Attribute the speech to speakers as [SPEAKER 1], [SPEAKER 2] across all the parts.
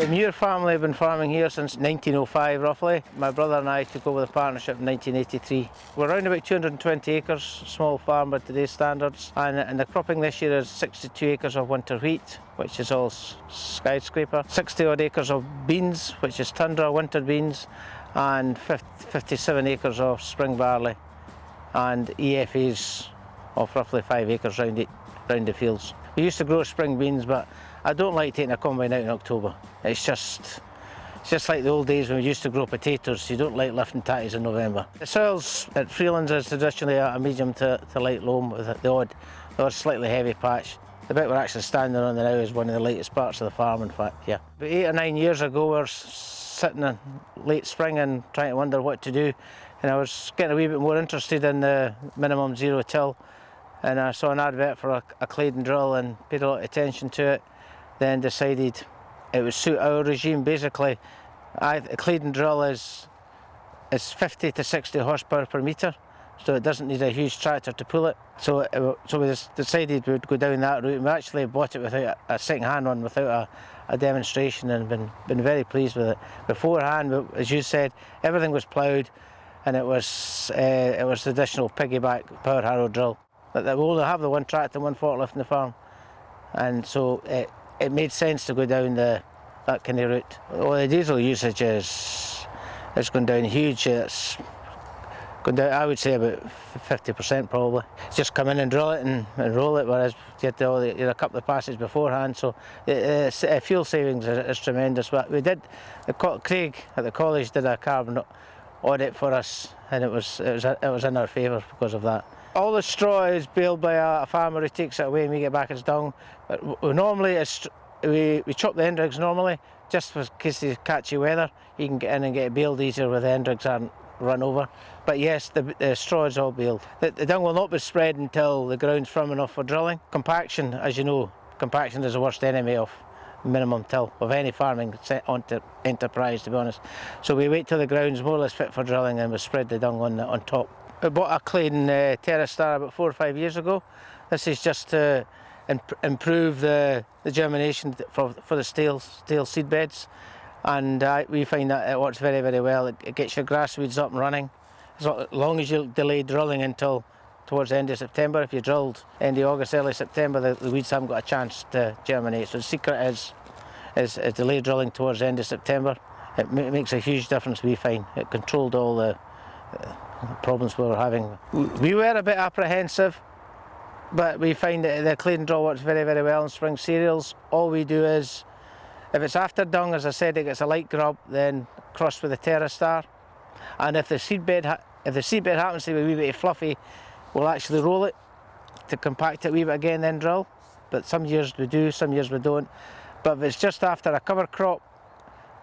[SPEAKER 1] The Muir family have been farming here since 1905 roughly. My brother and I took over the partnership in 1983. We're around about 220 acres, small farm by today's standards, and the cropping this year is 62 acres of winter wheat, which is all skyscraper, 60 odd acres of beans, which is tundra winter beans, and 57 acres of spring barley, and EFAs of roughly 5 acres round the fields. We used to grow spring beans, but I don't like taking a combine out in October. It's just like the old days when we used to grow potatoes. You don't like lifting tatties in November. The soils at Freelands is traditionally a medium to light loam with the odd slightly heavy patch. The bit we're actually standing on now is one of the lightest parts of the farm, in fact, yeah. About 8 or 9 years ago, we were sitting in late spring and trying to wonder what to do, and I was getting a wee bit more interested in the minimum zero till, and I saw an advert for a Claydon drill and paid a lot of attention to it. Then decided it would suit our regime. Basically, a Claydon drill is 50 to 60 horsepower per metre, so it doesn't need a huge tractor to pull it. So we decided we would go down that route, and we actually bought it without a second-hand one, without a demonstration, and been very pleased with it. Beforehand, as you said, everything was ploughed, and it was the additional piggyback power harrow drill. But we only have the one tractor, one forklift in the farm, and so it made sense to go down that kind of route. Well, the diesel usage is gone down huge. It's gone down, I would say, about 50% probably. Just come in and drill it and roll it, whereas you had a couple of passes beforehand. So fuel savings is tremendous. But we did, Craig at the college did a carbon audit for us, and it was in our favour because of that. All the straw is baled by a farmer who takes it away and we get back as dung. But normally we chop the Endrigs normally, just in case of catchy weather. You can get in and get it baled easier where the Endrigs aren't run over. But yes, the straw is all baled. The dung will not be spread until the ground's firm enough for drilling. Compaction, as you know, compaction is the worst enemy of minimum till, of any farming enterprise, to be honest. So we wait till the ground's more or less fit for drilling and we spread the dung on top. I bought a Claydon Terrastar about 4 or 5 years ago. This is just to improve the germination for the stale seed beds, and we find that it works very, very well. It gets your grass weeds up and running. As long as you delay drilling until towards the end of September. If you drilled end of August, early September, the weeds haven't got a chance to germinate. So the secret is delay drilling towards the end of September. It makes a huge difference, we find. It controlled all the problems we were having. We were a bit apprehensive, but we find that the Claydon drill works very, very well in spring cereals. All we do is, if it's after dung, as I said, it gets a light grub, then cross with the Terrastar. And if the seedbed happens to be a wee bit fluffy, we'll actually roll it to compact it a wee bit again, then drill. But some years we do, some years we don't. But if it's just after a cover crop,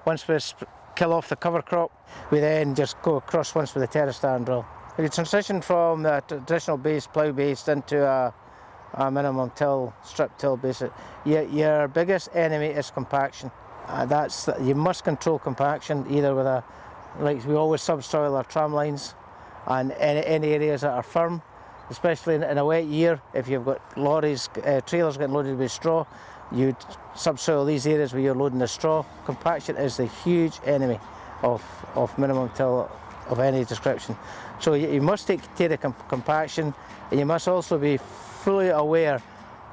[SPEAKER 1] once we kill off the cover crop, we then just go across once with the Terrastar and drill. If you transition from the traditional base, plough based, into a minimum till, strip till base, your biggest enemy is compaction. You must control compaction either with like we always subsoil our tram lines, and any areas that are firm, especially in a wet year. If you've got lorries, trailers getting loaded with straw, you subsoil these areas where you're loading the straw. Compaction is the huge enemy of minimum till of any description. So you must take care of compaction, and you must also be fully aware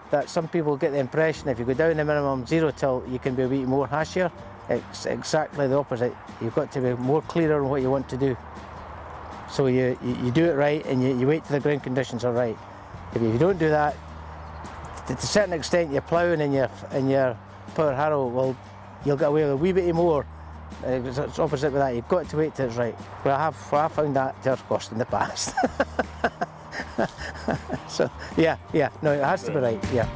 [SPEAKER 1] that some people get the impression if you go down the minimum zero till you can be a bit more hashier. It's exactly the opposite. You've got to be more clearer on what you want to do. So you do it right, and you wait till the ground conditions are right. If you don't do that, to a certain extent, your ploughing and your power harrow, you'll get away with a wee bit more. It's opposite with that. You've got to wait till it's right. Well, I have found that to our cost in the past. So yeah, no, it has to be right. Yeah.